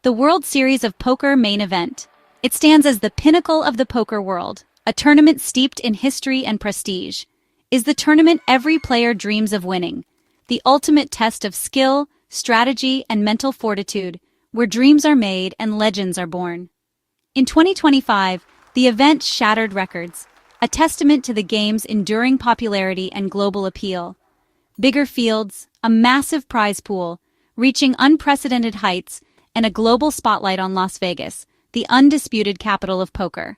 the World Series of Poker Main Event. It stands as the pinnacle of the poker world, a tournament steeped in history and prestige. Is the tournament every player dreams of winning, the ultimate test of skill, strategy, and mental fortitude, where dreams are made and legends are born. In 2025, the event shattered records, a testament to the game's enduring popularity and global appeal. Bigger fields, a massive prize pool, reaching unprecedented heights, and a global spotlight on Las Vegas, the undisputed capital of poker.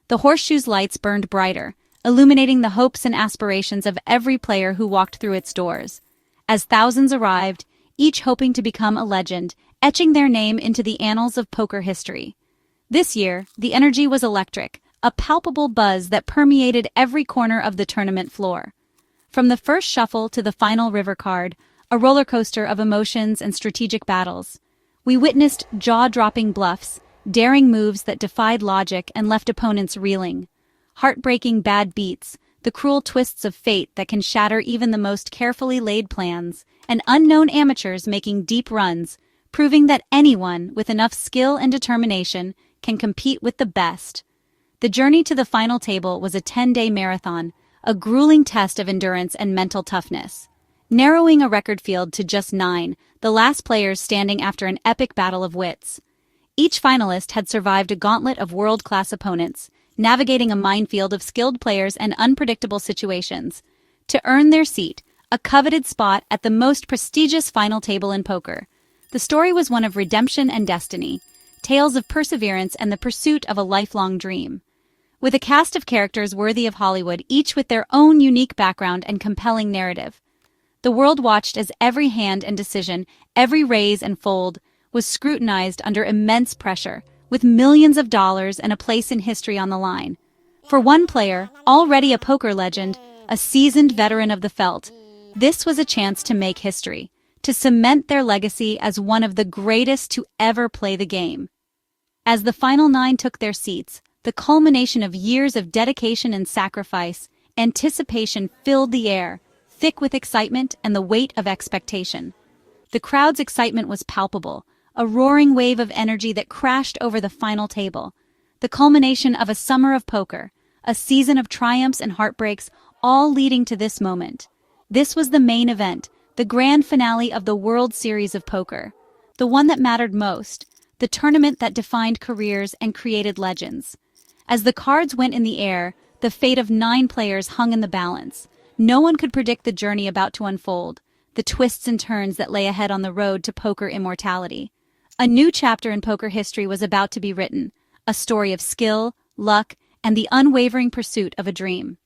The horseshoe's lights burned brighter, illuminating the hopes and aspirations of every player who walked through its doors. As thousands arrived, each hoping to become a legend, etching their name into the annals of poker history. This year, the energy was electric, a palpable buzz that permeated every corner of the tournament floor. From the first shuffle to the final river card, a roller coaster of emotions and strategic battles. We witnessed jaw-dropping bluffs, daring moves that defied logic and left opponents reeling. Heartbreaking bad beats, the cruel twists of fate that can shatter even the most carefully laid plans, and unknown amateurs making deep runs, proving that anyone with enough skill and determination can compete with the best. The journey to the final table was a 10-day marathon, a grueling test of endurance and mental toughness. Narrowing a record field to just 9, the last players standing after an epic battle of wits. Each finalist had survived a gauntlet of world-class opponents, navigating a minefield of skilled players and unpredictable situations, to earn their seat, a coveted spot at the most prestigious final table in poker. The story was one of redemption and destiny, tales of perseverance and the pursuit of a lifelong dream. With a cast of characters worthy of Hollywood, each with their own unique background and compelling narrative. The world watched as every hand and decision, every raise and fold, was scrutinized under immense pressure, with millions of dollars and a place in history on the line. For one player, already a poker legend, a seasoned veteran of the felt, this was a chance to make history, to cement their legacy as one of the greatest to ever play the game. As the final 9 took their seats, the culmination of years of dedication and sacrifice, anticipation filled the air, thick with excitement and the weight of expectation. The crowd's excitement was palpable, a roaring wave of energy that crashed over the final table. The culmination of a summer of poker, a season of triumphs and heartbreaks, all leading to this moment. This was the main event, the grand finale of the World Series of Poker. The one that mattered most, the tournament that defined careers and created legends. As the cards went in the air, the fate of 9 players hung in the balance. No one could predict the journey about to unfold, the twists and turns that lay ahead on the road to poker immortality. A new chapter in poker history was about to be written, a story of skill, luck, and the unwavering pursuit of a dream.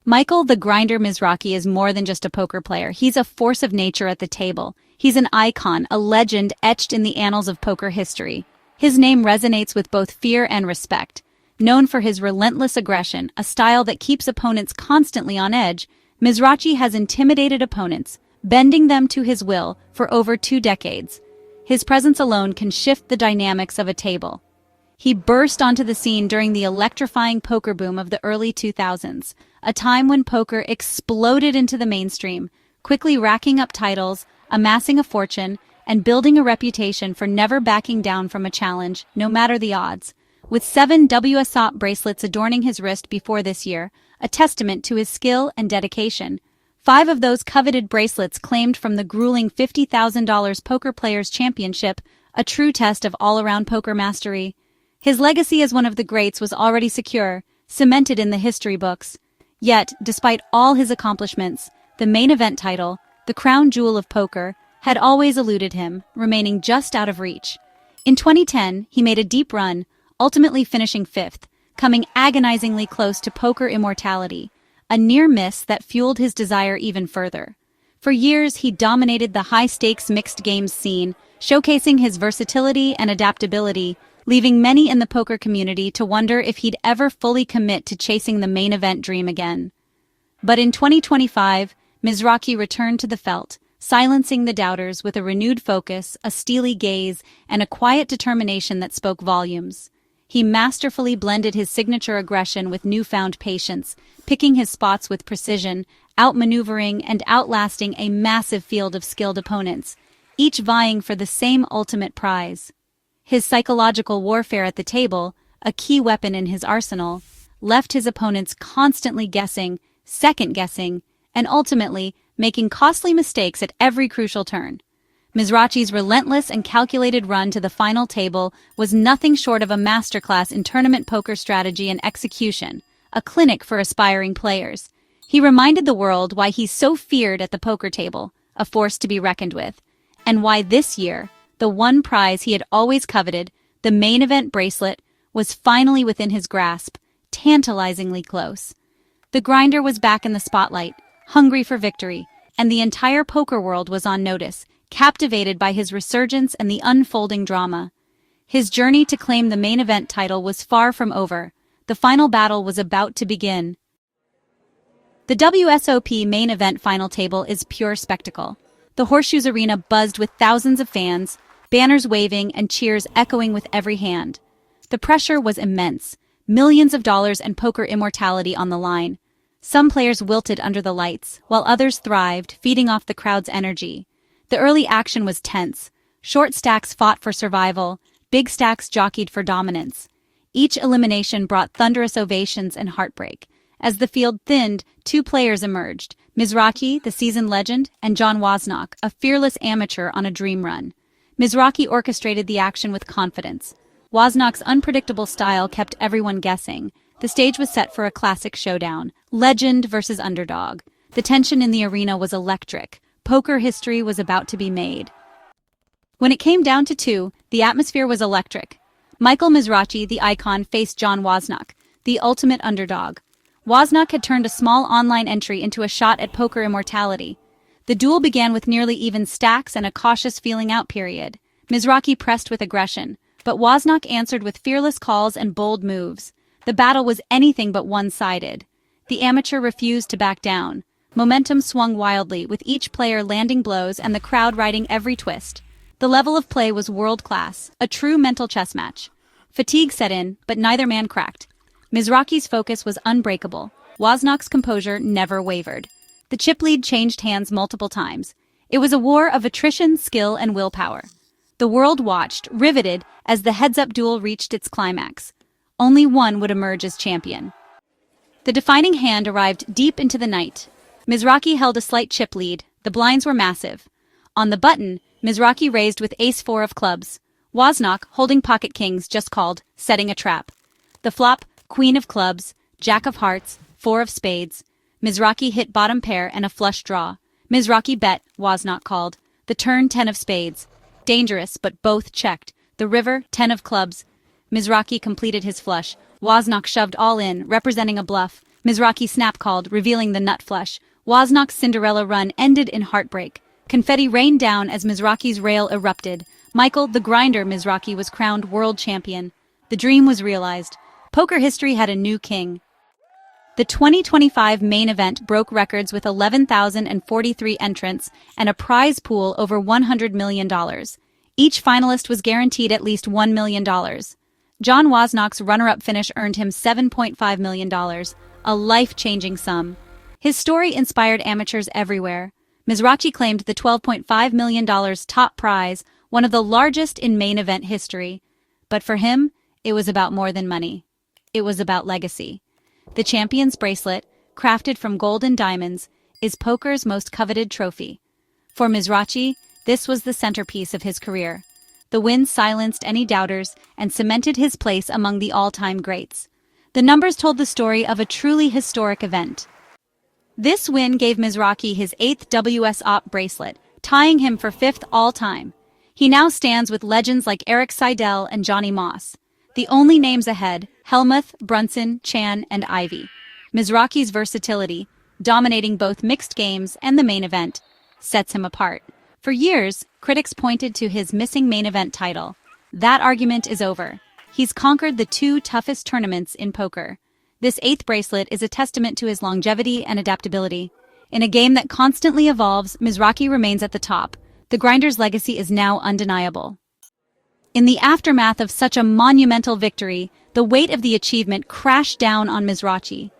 Michael the Grinder Mizrachi is more than just a poker player. He's a force of nature at the table. He's an icon, a legend etched in the annals of poker history. His name resonates with both fear and respect. Known for his relentless aggression, a style that keeps opponents constantly on edge, Mizrachi has intimidated opponents, bending them to his will for over 2 decades. His presence alone can shift the dynamics of a table. He burst onto the scene during the electrifying poker boom of the early 2000s, a time when poker exploded into the mainstream, quickly racking up titles, amassing a fortune, and building a reputation for never backing down from a challenge, no matter the odds. With 7 WSOP bracelets adorning his wrist before this year, a testament to his skill and dedication. 5 of those coveted bracelets claimed from the grueling $50,000 Poker Players Championship, a true test of all-around poker mastery. His legacy as one of the greats was already secure, cemented in the history books. Yet, despite all his accomplishments, the main event title, the crown jewel of poker, had always eluded him, remaining just out of reach. In 2010, he made a deep run, ultimately finishing 5th, coming agonizingly close to poker immortality, a near miss that fueled his desire even further. For years, he dominated the high-stakes mixed games scene, showcasing his versatility and adaptability, leaving many in the poker community to wonder if he'd ever fully commit to chasing the main event dream again. But in 2025, Mizrachi returned to the felt, silencing the doubters with a renewed focus, a steely gaze, and a quiet determination that spoke volumes. He masterfully blended his signature aggression with newfound patience, picking his spots with precision, outmaneuvering and outlasting a massive field of skilled opponents, each vying for the same ultimate prize. His psychological warfare at the table, a key weapon in his arsenal, left his opponents constantly guessing, second-guessing, and ultimately making costly mistakes at every crucial turn. Mizrachi's relentless and calculated run to the final table was nothing short of a masterclass in tournament poker strategy and execution, a clinic for aspiring players. He reminded the world why he's so feared at the poker table, a force to be reckoned with, and why this year, the one prize he had always coveted, the main event bracelet, was finally within his grasp, tantalizingly close. The grinder was back in the spotlight, hungry for victory, and the entire poker world was on notice, captivated by his resurgence and the unfolding drama. His journey to claim the main event title was far from over. The final battle was about to begin. The WSOP Main Event final table is pure spectacle. The Horseshoes Arena buzzed with thousands of fans, banners waving and cheers echoing with every hand. The pressure was immense, millions of dollars and poker immortality on the line. Some players wilted under the lights, while others thrived, feeding off the crowd's energy. The early action was tense. Short stacks fought for survival, big stacks jockeyed for dominance. Each elimination brought thunderous ovations and heartbreak. As the field thinned, two players emerged, Mizrachi, the seasoned legend, and John Wasnock, a fearless amateur on a dream run. Mizrachi orchestrated the action with confidence. Wasnock's unpredictable style kept everyone guessing. The stage was set for a classic showdown, legend versus underdog. The tension in the arena was electric. Poker history was about to be made. When it came down to two, the atmosphere was electric. MichaelMizrachi, the icon, faced John Wasnock, the ultimate underdog. Wasnock had turned a small online entry into a shot at poker immortality. The duel began with nearly even stacks and a cautious feeling-out period. Mizrachi pressed with aggression, but Wasnock answered with fearless calls and bold moves. The battle was anything but one-sided. The amateur refused to back down. Momentum swung wildly, with each player landing blows and the crowd riding every twist. The level of play was world-class, a true mental chess match. Fatigue set in, but neither man cracked. Mizrachi's focus was unbreakable. Wasnock's composure never wavered. The chip lead changed hands multiple times. It was a war of attrition, skill, and willpower. The world watched, riveted, as the heads-up duel reached its climax. Only one would emerge as champion. The defining hand arrived deep into the night. Mizrachi held a slight chip lead. The blinds were massive. On the button, Mizrachi raised with ace-4 of clubs. Wasnock, holding pocket kings, just called, setting a trap. The flop, queen of clubs, jack of hearts, 4 of spades. Mizrachi hit bottom pair and a flush draw. Mizrachi bet, Wasnock called. The turn, 10 of spades. Dangerous, but both checked. The river, 10 of clubs. Mizrachi completed his flush. Wasnock shoved all in, representing a bluff. Mizrachi snap-called, revealing the nut flush. Wasnock's Cinderella run ended in heartbreak. Confetti rained down as Mizrachi's rail erupted. Michael, the grinder Mizrachi, was crowned world champion. The dream was realized. Poker history had a new king. The 2025 main event broke records with 11,043 entrants and a prize pool over $100 million. Each finalist was guaranteed at least $1 million. John Wasnock's runner-up finish earned him $7.5 million, a life-changing sum. His story inspired amateurs everywhere. Mizrachi claimed the $12.5 million top prize, one of the largest in main event history. But for him, it was about more than money. It was about legacy. The champion's bracelet, crafted from gold and diamonds, is poker's most coveted trophy. For Mizrachi, this was the centerpiece of his career. The win silenced any doubters and cemented his place among the all-time greats. The numbers told the story of a truly historic event. This win gave Mizrachi his 8th WSOP bracelet, tying him for 5th all-time. He now stands with legends like Eric Seidel and Johnny Moss. The only names ahead, Helmuth, Brunson, Chan, and Ivy. Mizrachi's versatility, dominating both mixed games and the main event, sets him apart. For years, critics pointed to his missing main event title. That argument is over. He's conquered the 2 toughest tournaments in poker. This 8th bracelet is a testament to his longevity and adaptability. In a game that constantly evolves, Mizrachi remains at the top. The grinder's legacy is now undeniable. In the aftermath of such a monumental victory, the weight of the achievement crashed down on Mizrachi.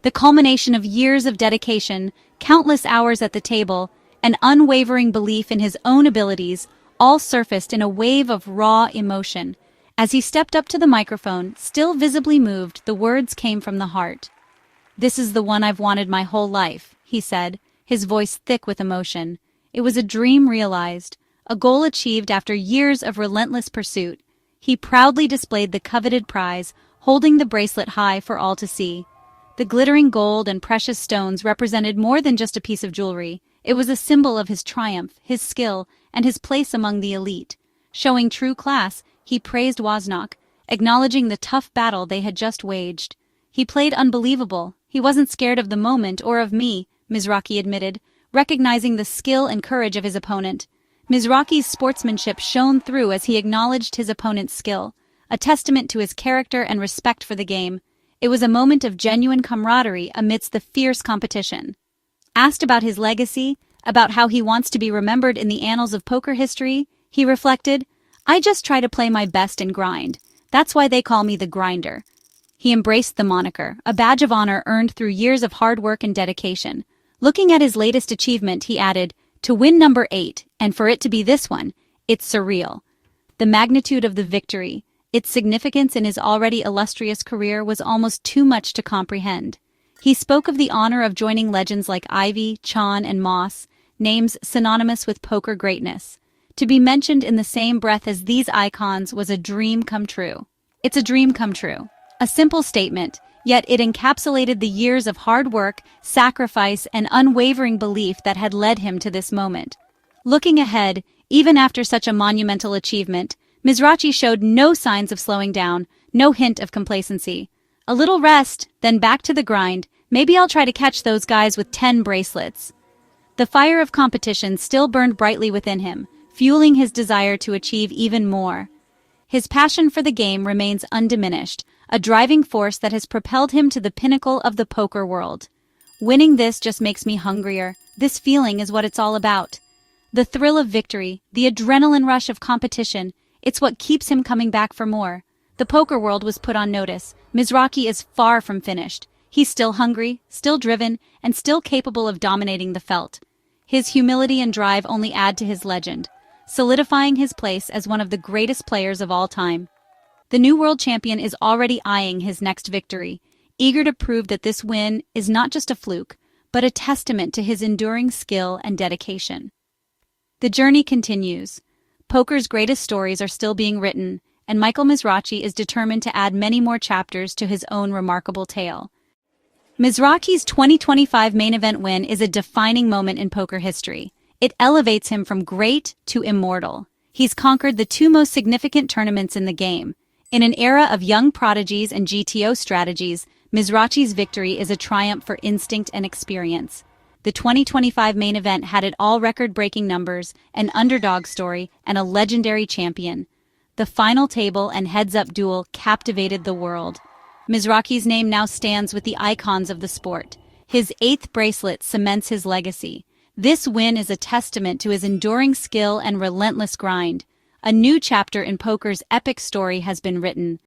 The culmination of years of dedication, countless hours at the table, and unwavering belief in his own abilities all surfaced in a wave of raw emotion. As he stepped up to the microphone, still visibly moved, the words came from the heart. "This is the one I've wanted my whole life," he said, his voice thick with emotion. It was a dream realized, a goal achieved after years of relentless pursuit. He proudly displayed the coveted prize, holding the bracelet high for all to see. The glittering gold and precious stones represented more than just a piece of jewelry. It was a symbol of his triumph, his skill, and his place among the elite. Showing true class, he praised Wasnock, acknowledging the tough battle they had just waged. "He played unbelievable. He wasn't scared of the moment or of me," Mizrachi admitted, recognizing the skill and courage of his opponent. Mizrachi's sportsmanship shone through as he acknowledged his opponent's skill, a testament to his character and respect for the game. It was a moment of genuine camaraderie amidst the fierce competition. Asked about his legacy, about how he wants to be remembered in the annals of poker history, he reflected, "I just try to play my best and grind. That's why they call me the grinder." He embraced the moniker, a badge of honor earned through years of hard work and dedication. Looking at his latest achievement, he added, "To win number 8, and for it to be this one, it's surreal." The magnitude of the victory, its significance in his already illustrious career was almost too much to comprehend. He spoke of the honor of joining legends like Ivy, Chan, and Moss, names synonymous with poker greatness. To be mentioned in the same breath as these icons was a dream come true. It's a dream come true. A simple statement, yet it encapsulated the years of hard work, sacrifice, and unwavering belief that had led him to this moment. Looking ahead, even after such a monumental achievement, Mizrachi showed no signs of slowing down, no hint of complacency. "A little rest, then back to the grind. Maybe I'll try to catch those guys with 10 bracelets." The fire of competition still burned brightly within him, fueling his desire to achieve even more. His passion for the game remains undiminished, a driving force that has propelled him to the pinnacle of the poker world. "Winning this just makes me hungrier. This feeling is what it's all about." The thrill of victory, the adrenaline rush of competition, it's what keeps him coming back for more. The poker world was put on notice. Mizrachi is far from finished. He's still hungry, still driven, and still capable of dominating the felt. His humility and drive only add to his legend, solidifying his place as one of the greatest players of all time. The new world champion is already eyeing his next victory, eager to prove that this win is not just a fluke, but a testament to his enduring skill and dedication. The journey continues. Poker's greatest stories are still being written, and MichaelMizrachi is determined to add many more chapters to his own remarkable tale. Mizrachi's 2025 main event win is a defining moment in poker history. It elevates him from great to immortal. He's conquered the two most significant tournaments in the game. In an era of young prodigies and GTO strategies, Mizrachi's victory is a triumph for instinct and experience. The 2025 main event had it all, record-breaking numbers, an underdog story, and a legendary champion. The final table and heads-up duel captivated the world. Mizrachi's name now stands with the icons of the sport. His 8th bracelet cements his legacy. This win is a testament to his enduring skill and relentless grind. A new chapter in poker's epic story has been written.